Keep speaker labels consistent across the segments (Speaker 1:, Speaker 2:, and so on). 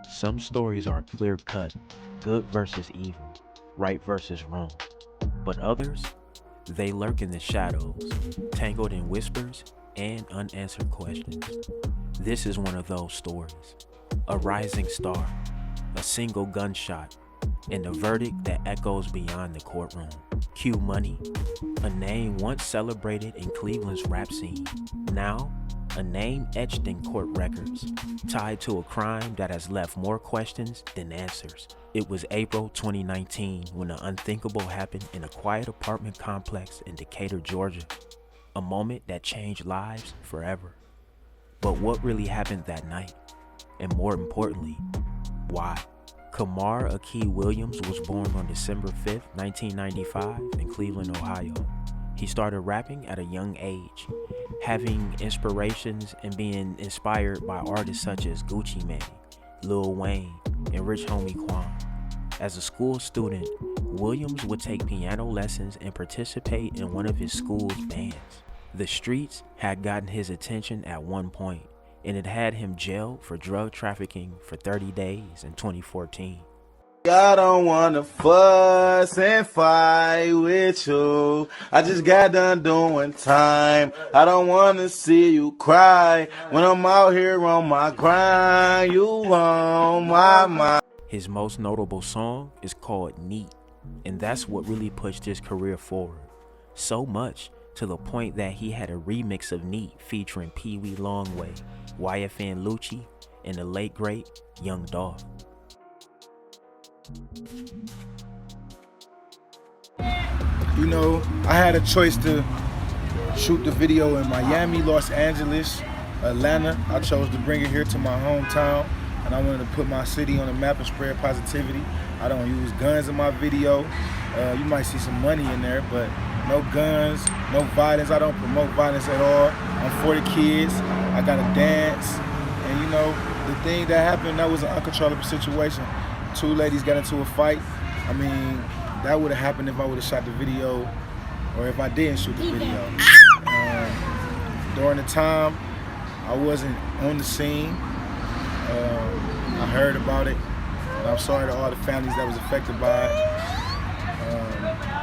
Speaker 1: Some stories are clear-cut, good versus evil, right versus wrong. But others, they lurk in the shadows, tangled in whispers and unanswered questions. This is one of those stories. A rising star, a single gunshot, and a verdict that echoes beyond the courtroom. Q Money, a name once celebrated in Cleveland's rap scene. Now, a name etched in court records, tied to a crime that has left more questions than answers. It was April 2019 when the unthinkable happened in a quiet apartment complex in Decatur, Georgia. A moment that changed lives forever. But what really happened that night? And more importantly, why? Qamar Williams was born on December 5th, 1995 in Cleveland, Ohio. He started rapping at a young age, having inspirations and being inspired by artists such as Gucci Mane, Lil Wayne, and Rich Homie Quan. As a school student, Williams would take piano lessons and participate in one of his school's bands. The streets had gotten his attention at one point, and it had him jailed for drug trafficking for 30 days in 2014.
Speaker 2: I don't wanna fuss and fight with you. I just got done doing time. I don't wanna see you cry. When I'm out here on my grind, you on my mind.
Speaker 1: His most notable song is called Neat, and that's what really pushed his career forward. So much to the point that he had a remix of Neat featuring Pee Wee Longway, YFN Lucci, and the late great Young Dolph.
Speaker 3: You know, I had a choice to shoot the video in Miami, Los Angeles, Atlanta. I chose to bring it here to my hometown, and I wanted to put my city on the map and spread positivity. I don't use guns in my video. You might see some money in there, but no guns, no violence. I don't promote violence at all. I'm for the kids. I gotta dance. And you know, the thing that happened, that was an uncontrollable situation. Two ladies got into a fight. I mean, that would have happened if I would have shot the video or if I didn't shoot the video. During the time, I wasn't on the scene. I heard about it, and I'm sorry to all the families that was affected by it.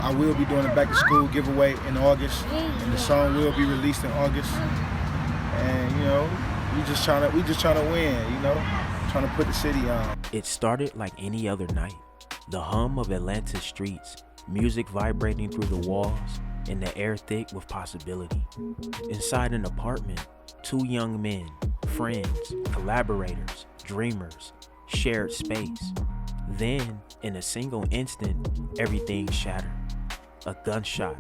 Speaker 3: I will be doing a back to school giveaway in August, and the song will be released in August. And you know, we just trying to win, you know, trying to put the city on.
Speaker 1: It started like any other night. The hum of Atlanta's streets, music vibrating through the walls, and the air thick with possibility. Inside an apartment, two young men, friends, collaborators, dreamers, shared space. Then, in a single instant, everything shattered. A gunshot,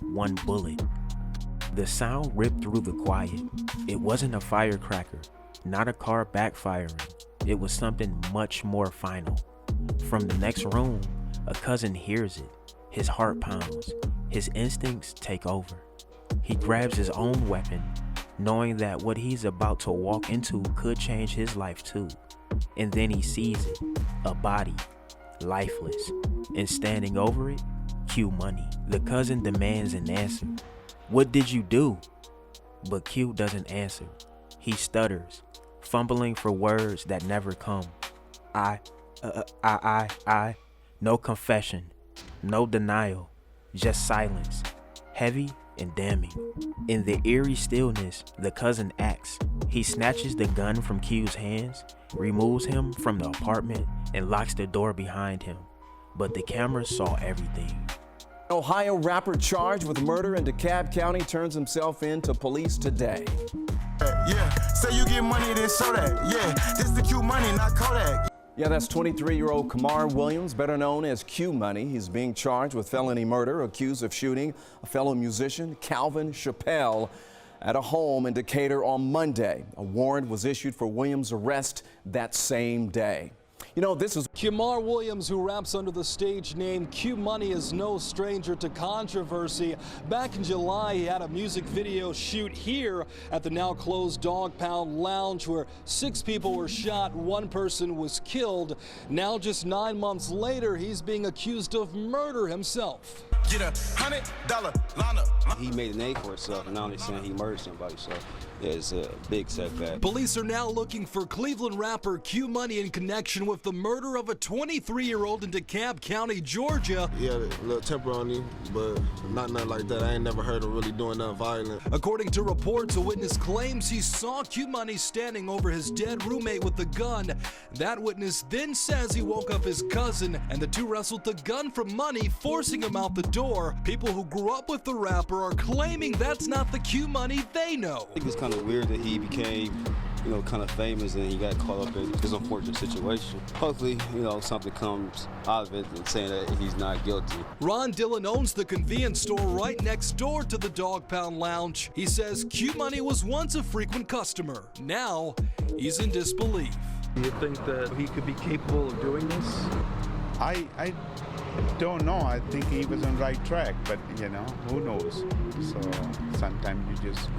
Speaker 1: one bullet. The sound ripped through the quiet. It wasn't a firecracker, not a car backfiring. It was something much more final. From the next room, a cousin hears it. His heart pounds. His instincts take over. He grabs his own weapon, knowing that what he's about to walk into could change his life too. And then he sees it, a body, lifeless, and standing over it, Q Money. The cousin demands an answer. What did you do? But Q doesn't answer. He stutters, fumbling for words that never come. I. No confession, no denial, just silence, heavy and damning. In the eerie stillness, the cousin acts. He snatches the gun from Q's hands, removes him from the apartment, and locks the door behind him. But the cameras saw everything.
Speaker 4: Ohio rapper charged with murder in DeKalb County turns himself in to police today.
Speaker 2: Yeah, say you get money, then show that. Yeah, this the Q Money, not Kodak.
Speaker 4: Yeah, that's 23-year-old Qamar Williams, better known as Q Money. He's being charged with felony murder, accused of shooting a fellow musician, Calvin Chappell, at a home in Decatur on Monday. A warrant was issued for Williams' arrest that same day. You know, this is
Speaker 5: Qamar Williams, who raps under the stage name Q Money, is no stranger to controversy. Back in July, he had a music video shoot here at the now closed Dog Pound Lounge, where 6 people were shot, 1 person was killed. Now, just 9 months later, he's being accused of murder himself.
Speaker 6: Get $100 line up.
Speaker 7: He made a name for himself, and now they're saying he murdered somebody, so yeah, it's a big setback.
Speaker 5: Police are now looking for Cleveland rapper Q Money in connection with the murder of a 23-year-old in DeKalb County, Georgia.
Speaker 8: He had a little temper on him, but nothing like that. I ain't never heard him really doing nothing violent.
Speaker 5: According to reports, a witness claims he saw Q Money standing over his dead roommate with a gun. That witness then says he woke up his cousin, and the two wrestled the gun from Money, forcing him out the door. People who grew up with the rapper are claiming that's not the Q Money they know.
Speaker 7: I think it's kind of weird that he became, you know, kind of famous and he got caught up in this unfortunate situation. Hopefully, you know, something comes out of it and saying that he's not guilty.
Speaker 5: Ron Dillon owns the convenience store right next door to the Dog Pound Lounge. He says Q Money was once a frequent customer. Now, he's in disbelief.
Speaker 9: Do you think that he could be capable of doing this?
Speaker 10: I don't know. I think he was on the right track, but you know, who knows? So sometimes you just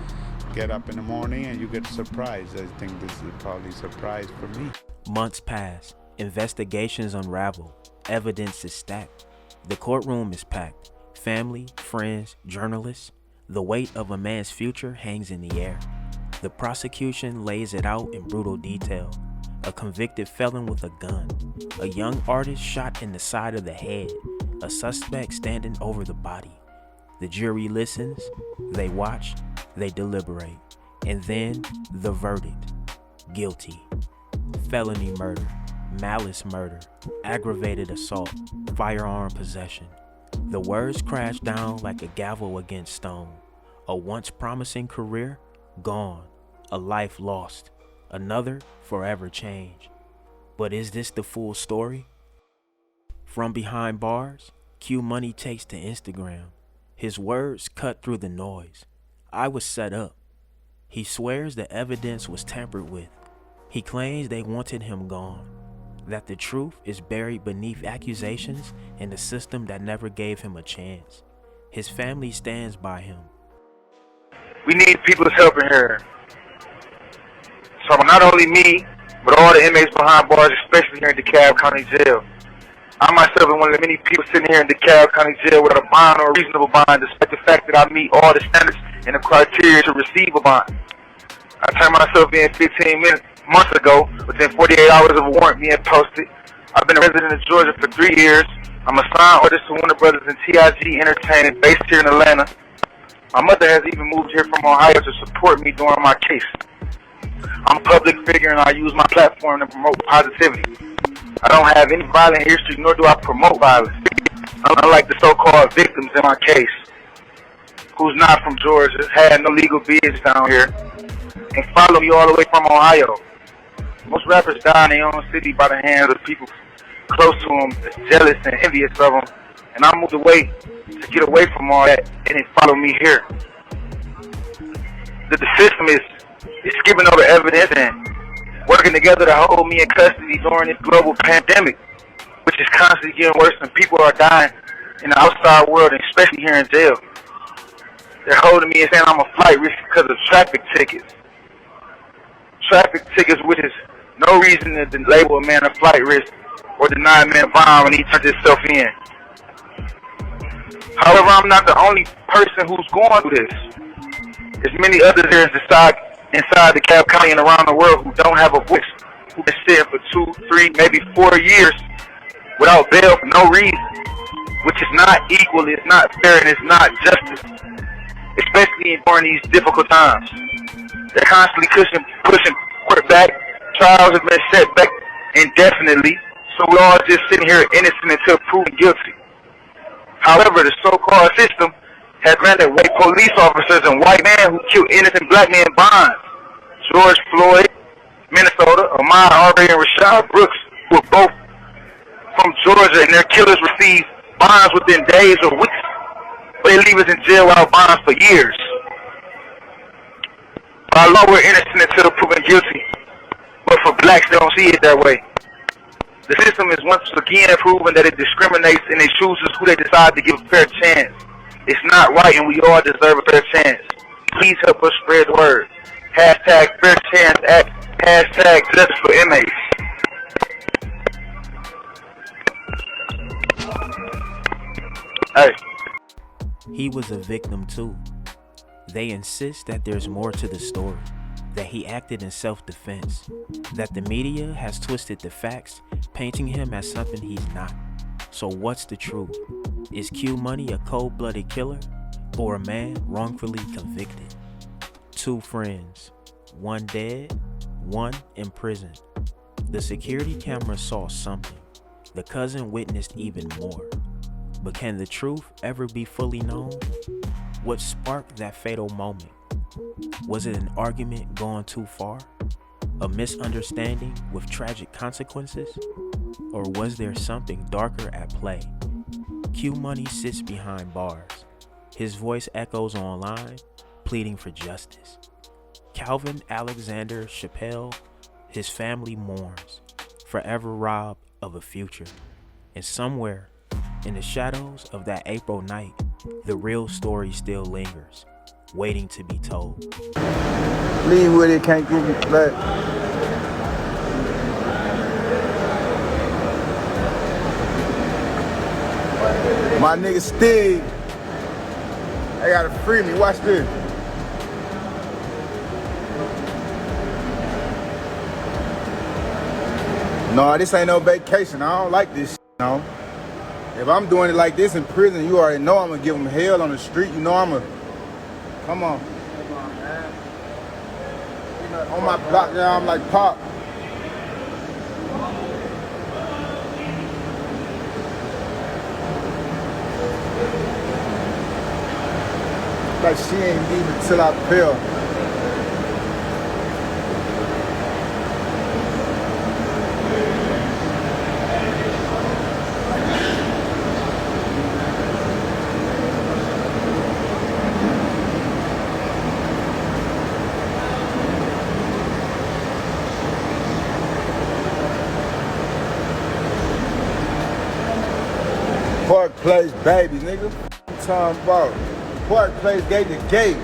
Speaker 10: get up in the morning and you get surprised. I think this is probably a surprise for me.
Speaker 1: Months pass, investigations unravel, evidence is stacked. The courtroom is packed. Family, friends, journalists. The weight of a man's future hangs in the air. The prosecution lays it out in brutal detail. A convicted felon with a gun. A young artist shot in the side of the head. A suspect standing over the body. The jury listens, they watch, they deliberate. And then the verdict. Guilty. Felony murder. Malice murder. Aggravated assault. Firearm possession. The words crash down like a gavel against stone. A once promising career, gone. A life lost. Another forever changed. But is this the full story? From behind bars, Q Money takes to Instagram. His words cut through the noise. I was set up. He swears the evidence was tampered with. He claims they wanted him gone. That the truth is buried beneath accusations in a system that never gave him a chance. His family stands by him.
Speaker 11: We need people's help in here. So not only me, but all the inmates behind bars, especially here in DeKalb County Jail. I myself am one of the many people sitting here in DeKalb County Jail without a bond or a reasonable bond, despite the fact that I meet all the standards and the criteria to receive a bond. I turned myself in 15 months ago, within 48 hours of a warrant being posted. I've been a resident of Georgia for 3 years. I'm a signed artist to Warner Brothers and TIG Entertainment, based here in Atlanta. My mother has even moved here from Ohio to support me during my case. I'm a public figure and I use my platform to promote positivity. I don't have any violent history, nor do I promote violence. Unlike the so-called victims in my case, who's not from Georgia, had no legal business down here, and follow me all the way from Ohio. Most rappers die in their own city by the hands of people close to them, that's jealous and envious of them, and I moved away to get away from all that, and they follow me here. The system is skipping over evidence and working together to hold me in custody during this global pandemic, which is constantly getting worse and people are dying in the outside world, and especially here in jail. They're holding me and saying I'm a flight risk because of traffic tickets. Traffic tickets, which is no reason to label a man a flight risk or deny a man bond when he turns himself in. However, I'm not the only person who's going through this. There's many others here inside DeKalb County and around the world who don't have a voice, who've been sitting for 2, 3, maybe 4 years without bail for no reason, which is not equal, it's not fair, and it's not justice, especially during these difficult times. They're constantly pushing quarterback. Trials have been set back indefinitely, so we're all just sitting here innocent until proven guilty. However, the so-called system has granted white police officers and white men who killed innocent black men bonds. George Floyd, Minnesota, Ahmaud Arbery, and Rashad Brooks, who were both from Georgia, and their killers receive bonds within days or weeks, but they leave us in jail without bonds for years. By law, we're innocent until proven guilty, but for blacks, they don't see it that way. The system is once again proven that it discriminates and it chooses who they decide to give a fair chance. It's not right, and we all deserve a fair chance. Please help us spread the word. Hashtag Fair Chance Act. Hashtag Justice for Inmates. Hey.
Speaker 1: He was a victim too. They insist that there's more to the story, that he acted in self-defense, that the media has twisted the facts, painting him as something he's not. So what's the truth? Is Q Money a cold-blooded killer or a man wrongfully convicted? Two friends, one dead, one in prison. The security camera saw something. The cousin witnessed even more. But can the truth ever be fully known? What sparked that fatal moment? Was it an argument gone too far? A misunderstanding with tragic consequences? Or was there something darker at play? Q Money sits behind bars. His voice echoes online, pleading for justice. Calvin Alexander Chappell, his family mourns, forever robbed of a future. And somewhere, in the shadows of that April night, the real story still lingers, waiting to be told.
Speaker 3: Leave with it, can't give it back. My nigga Stig, they gotta free me. Watch this. No, this ain't no vacation. I don't like this shit, no. If I'm doing it like this in prison, you already know I'm gonna give them hell on the street. You know I'm gonna, come on. On my block now, I'm like Pop. Like she ain't leaving till I feel. Park Place, baby, nigga. Time about. Park Place, gate to gate.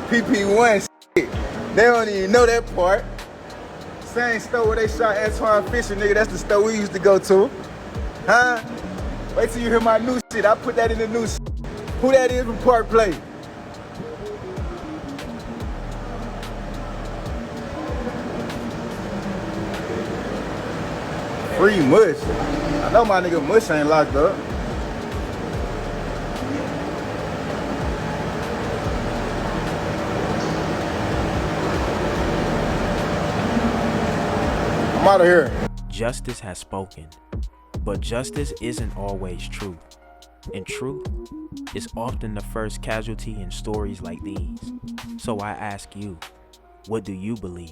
Speaker 3: PP1 shit. They don't even know that part. Same store where they shot Antoine Fisher, nigga. That's the store we used to go to. Huh? Wait till you hear my new shit. I put that in the new shit. Who that is from Park Place? Free Mush. I know my nigga Mush ain't locked up. I'm out of here.
Speaker 1: Justice has spoken, but justice isn't always truth. And truth is often the first casualty in stories like these. So I ask you, what do you believe?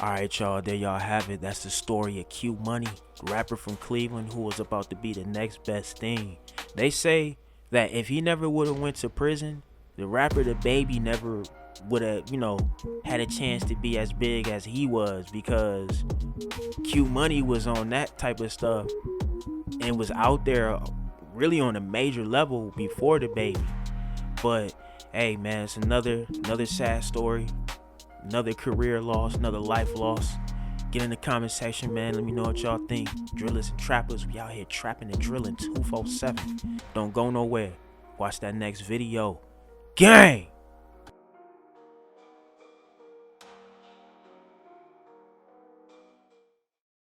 Speaker 1: Alright y'all, there y'all have it. That's the story of Q Money, rapper from Cleveland who was about to be the next best thing. They say that if he never would have went to prison, the rapper The Baby never would have, had a chance to be as big as he was, because Q Money was on that type of stuff and was out there really on a major level before The Baby. But hey man, it's another sad story, another career loss, another life loss. Get in the comment section, man. Let me know what y'all think. Drillers and trappers, we out here trapping and drilling 247. Don't go nowhere. Watch that next video. Gang!